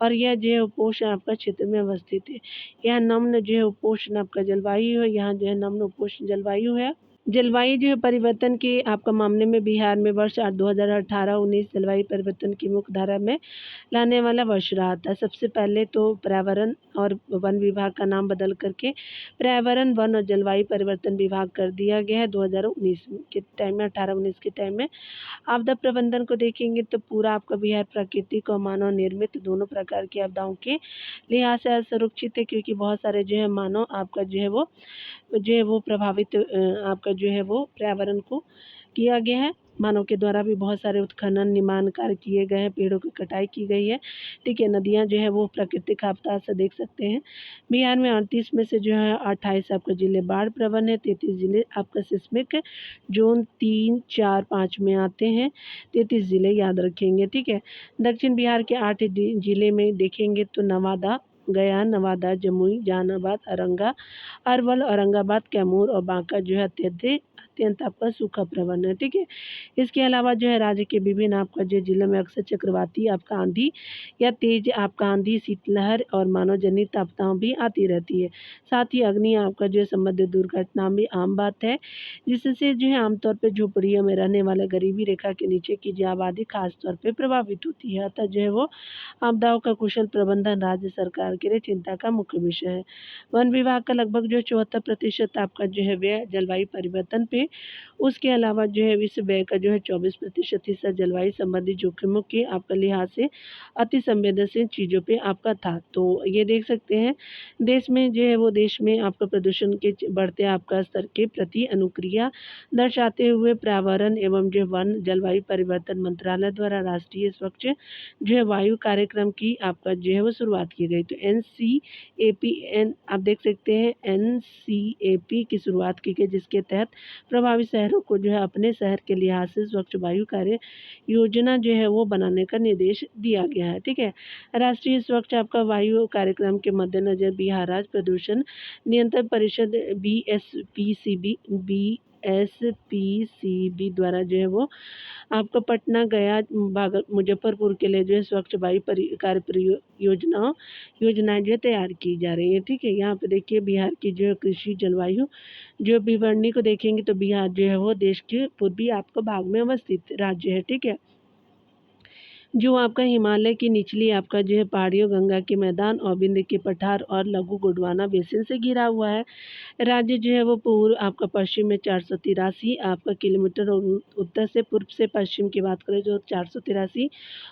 और यह जो है उपोष्ण आपका क्षेत्र में अवस्थित है। यहाँ नम्न जो है उपोष्ण आपका जलवायु है, यहाँ जो है नम्न उपोष्ण जलवायु है। जलवायु जो है परिवर्तन के आपका मामले में बिहार में वर्ष 2018-19 जलवायु परिवर्तन की मुख्य धारा में लाने वाला वर्ष रहा था। सबसे पहले तो पर्यावरण और वन विभाग का नाम बदल करके पर्यावरण, वन और जलवायु परिवर्तन विभाग कर दिया गया है 2019 के टाइम में, 18-19 के टाइम में। आपदा प्रबंधन को देखेंगे तो पूरा आपका बिहार प्राकृतिक और मानव निर्मित दोनों प्रकार की आपदाओं के लिहाज से असुरक्षित है, क्योंकि बहुत सारे जो है मानव आपका जो है वो प्रभावित आपका जो है वो पर्यावरण को किया गया है। मानव के द्वारा भी बहुत सारे उत्खनन, निर्माण कार्य किए गए हैं, पेड़ों की कटाई की गई है, ठीक है। नदियाँ जो है वो प्राकृतिक आपदा से देख सकते हैं। बिहार में 38 में से जो है 28 आपका जिले बाढ़ प्रवण है, 33 जिले आपका सिस्मिक जोन 3, 4, 5 में आते हैं। 33 जिले याद रखेंगे, ठीक है। दक्षिण बिहार के 8 जिले में देखेंगे तो नवादा, गया, नवादा, जमुई, जहानाबाद, अरवल, औरंगाबाद, कैमूर और बांका जो है अत्यंत आपका सूखा प्रवण है, ठीक है। इसके अलावा जो है राज्य के विभिन्न आपका जो जिलों में अक्सर चक्रवाती आपका आंधी या तेज आपका आंधी, शीतलहर और मानव जनित आपदाएं भी आती रहती है। साथ ही अग्नि आपका जो है संबंधित दुर्घटना भी आम बात है, जिससे जो है आमतौर पर झोपड़ियों में रहने वाले गरीबी रेखा के नीचे की जो आबादी खासतौर पर प्रभावित होती है। अतः जो है वो आपदाओं का कुशल प्रबंधन राज्य सरकार के लिए चिंता का मुख्य विषय है। वन विभाग का लगभग जो 74% आपका जो है व्यय जलवायु परिवर्तन पे, उसके अलावा जो है इस व्यय का जो है 24% हिस्सा जलवायु संबंधी जोखिमों के आपका लिहाज से अति संवेदनशील चीज़ों पे आपका था। तो ये देख सकते हैं देश में जो है वो देश में आपका प्रदूषण के बढ़ते आपका स्तर के प्रति अनुक्रिया दर्शाते हुए पर्यावरण एवं जो वन जलवायु परिवर्तन मंत्रालय द्वारा राष्ट्रीय स्वच्छ जो है वायु कार्यक्रम की आपका जो है वो शुरुआत की गई। तो आप देख सकते हैं NCAP की शुरुआत की गई, जिसके तहत प्रभावित शहरों को जो है अपने शहर के लिहाज से स्वच्छ वायु कार्य योजना जो है वो बनाने का निर्देश दिया गया है, ठीक है। राष्ट्रीय स्वच्छ आपका वायु कार्यक्रम के मद्देनजर बिहार राज्य प्रदूषण नियंत्रण परिषद BSPCB द्वारा जो है वो आपका पटना, गया, मुजफ्फरपुर के लिए जो है स्वच्छ वायु कार्य योजनाएं जो है तैयार की जा रही है, ठीक है। यहाँ पे देखिए बिहार की जो है कृषि जलवायु जो विवरणी को देखेंगे तो बिहार जो है वो देश के पूर्वी आपका भाग में अवस्थित राज्य है, ठीक है। जो आपका हिमालय की निचली आपका जो है पहाड़ियों, गंगा के मैदान और विंध्य के पठार और लघु गोंडवाना बेसिन से घिरा हुआ है। राज्य जो है वो पूर्व आपका पश्चिम में 483 आपका किलोमीटर और उत्तर से पूर्व से पश्चिम की बात करें जो 483,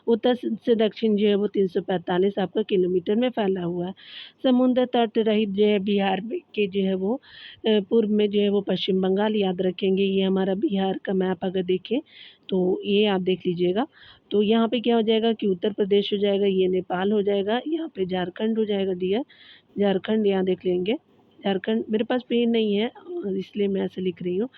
उत्तर से दक्षिण जो है वो 345 आपका किलोमीटर में फैला हुआ है। समुद्र तट रहित जो है बिहार के जो है वो पूर्व में जो है वो पश्चिम बंगाल याद रखेंगे। ये हमारा बिहार का मैप अगर देखें तो ये आप देख लीजिएगा। तो यहाँ पे क्या हो जाएगा कि उत्तर प्रदेश हो जाएगा, ये नेपाल हो जाएगा, यहाँ पे झारखंड हो जाएगा डियर, झारखंड यहाँ देख लेंगे। झारखंड मेरे पास पेन नहीं है इसलिए मैं ऐसे लिख रही हूँ।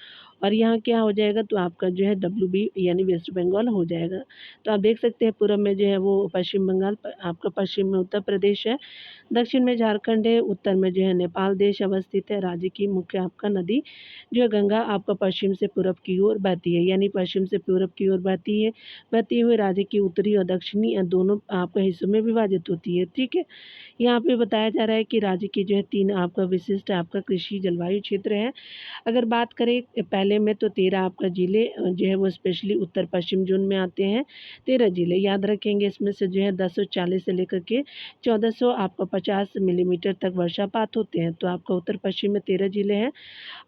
और यहाँ क्या हो जाएगा तो आपका जो है WB यानी वेस्ट बंगाल हो जाएगा। तो आप देख सकते हैं पूरब में जो है वो पश्चिम बंगाल, आपका पश्चिम में उत्तर प्रदेश है, दक्षिण में झारखंड है, उत्तर में जो है नेपाल देश अवस्थित है। राज्य की मुख्य आपका नदी जो है गंगा आपका पश्चिम से पूरब की ओर बहती है, यानी पश्चिम से पूरब की ओर बहती है, बहती हुई राज्य की उत्तरी और दक्षिणी दोनों आपका हिस्सों में विभाजित होती है। ठीक है, यहाँ पे बताया जा रहा है कि राज्य की जो है 3 आपका विशिष्ट आपका कृषि जलवायु क्षेत्र है। अगर बात करें पहले में तो 13 आपका ज़िले जो है वो स्पेशली उत्तर पश्चिम ज़ोन में आते हैं। 13 ज़िले याद रखेंगे, इसमें से जो है 1040 से लेकर के 1400 आपका 50 मिलीमीटर तक वर्षापात होते हैं। तो आपका उत्तर पश्चिम में 13 ज़िले हैं।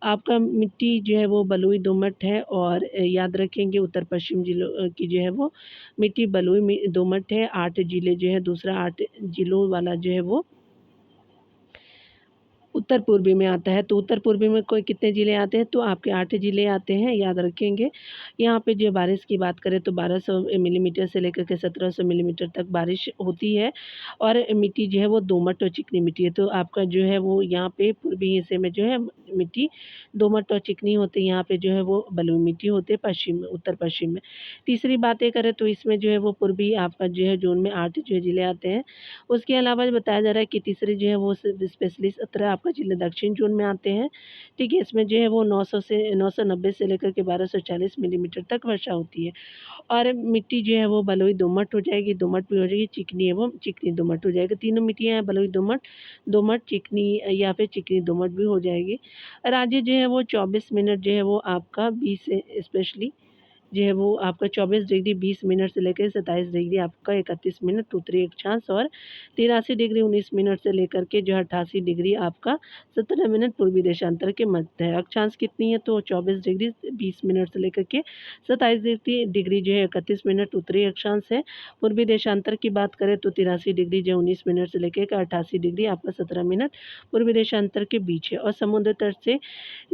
आपका मिट्टी जो है वो बलुई दोमट है और याद रखेंगे उत्तर पश्चिम ज़िलों की जो है वो मिट्टी बलुई दोमट है। 8 ज़िले जो है दूसरा 8 ज़िलों वाला जो है वो उत्तर पूर्वी में आता है। तो उत्तर पूर्वी में कोई कितने ज़िले आते हैं तो आपके 8 ज़िले आते हैं, याद रखेंगे। यहाँ पे जो बारिश की बात करें तो 1200 मिलीमीटर से लेकर के 1700 मिलीमीटर तक बारिश होती है और मिट्टी जो है वो दोमट और चिकनी मिट्टी है। तो आपका जो है वो यहाँ पे पूर्वी हिस्से में जो है मिट्टी दोमट और चिकनी होती है, यहाँ पे जो है वो बलुई मिट्टी होती है पश्चिम में, उत्तर पश्चिम में। तीसरी बातें करें तो इसमें जो है वो पूर्वी आपका जो है ज़ोन में 8 जो है ज़िले आते हैं। उसके अलावा बताया जा रहा है कि तीसरे जो है वो स्पेशली 17 आपका ज़िले दक्षिण ज़ोन में आते हैं। ठीक है, इसमें जो है वो 900 से 990 से लेकर के 1240 मिलीमीटर तक वर्षा होती है और मिट्टी जो है वो बलुई दोमट हो जाएगी, दोमट भी हो जाएगी, चिकनी एवं चिकनी दोमट हो जाएगी। तीनों मिट्टियाँ हैं, बलुई दोमट, दोमट चिकनी या फिर चिकनी दोमट भी हो जाएगी। राज्य जो है वो 24 मिनट जो है वो आपका 20 स्पेशली जो है वो आपका 24 डिग्री 20 मिनट से लेकर 27 डिग्री आपका 31 मिनट उत्तरी अक्षांश और 83 डिग्री 19 मिनट से लेकर के जो है 88 डिग्री आपका 17 मिनट पूर्वी देशांतर के मध्य है। अक्षांश कितनी है तो 24 डिग्री 20 मिनट से लेकर के 27 डिग्री जो है 31 मिनट उत्तरी अक्षांश है। पूर्वी देशांतर की बात करें तो 83 डिग्री जो 19 मिनट से लेकर 88 डिग्री आपका 17 मिनट पूर्वी देशांतर के बीच है। और समुद्र तट से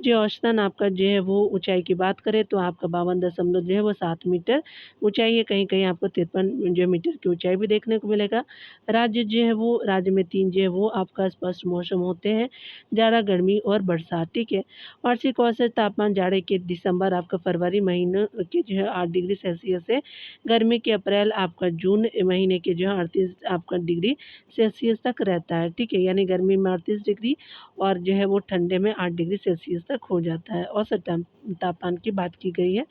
जो औसतन आपका जो है वो ऊँचाई की बात करें तो आपका 52 जो है वो 7 मीटर ऊँचाई है, कहीं-कहीं आपको 53 जो मीटर की ऊँचाई भी देखने को मिलेगा। राज्य जो है वो राज्य में 3 जो है वो आपका स्पष्ट मौसम होते हैं, ज़्यादा गर्मी और बरसात, ठीक है। वार्षिक औसत तापमान जाड़े के दिसंबर आपका फरवरी महीनों के जो है 8 डिग्री सेल्सियस है, गर्मी के अप्रैल आपका जून महीने के जो है 38 आपका डिग्री सेल्सियस तक रहता है, ठीक है। यानी गर्मी में 38 डिग्री और जो है वो ठंडे में 8 डिग्री सेल्सियस तक हो जाता है। औसत तापमान की बात की गई है।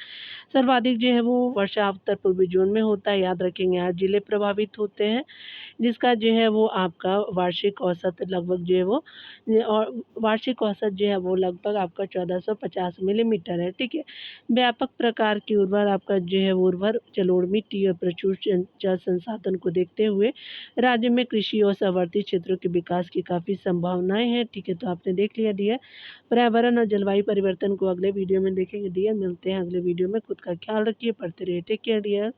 सर्वाधिक जो है वो वर्षा उत्तर पूर्वी ज़ोन में होता है, याद रखेंगे 8 ज़िले प्रभावित होते हैं, जिसका जो है वो आपका वार्षिक औसत लगभग जो है वो और वार्षिक औसत जो है वो लगभग आपका 1450 मिलीमीटर है, ठीक है। व्यापक प्रकार की उर्वर आपका जो है उर्वर जलोढ़ मिट्टी और प्रचुर जल संसाधन को देखते हुए राज्य में कृषि और सवर्ती क्षेत्रों के विकास की काफ़ी संभावनाएँ हैं, ठीक है। तो आपने देख लिया डियर, पर्यावरण और जलवायु परिवर्तन को अगले वीडियो में देखेंगे डियर। मिलते हैं अगले वीडियो में, खुद का ख्याल रखिए, पढ़ते रहिए, टेक केयर डियर।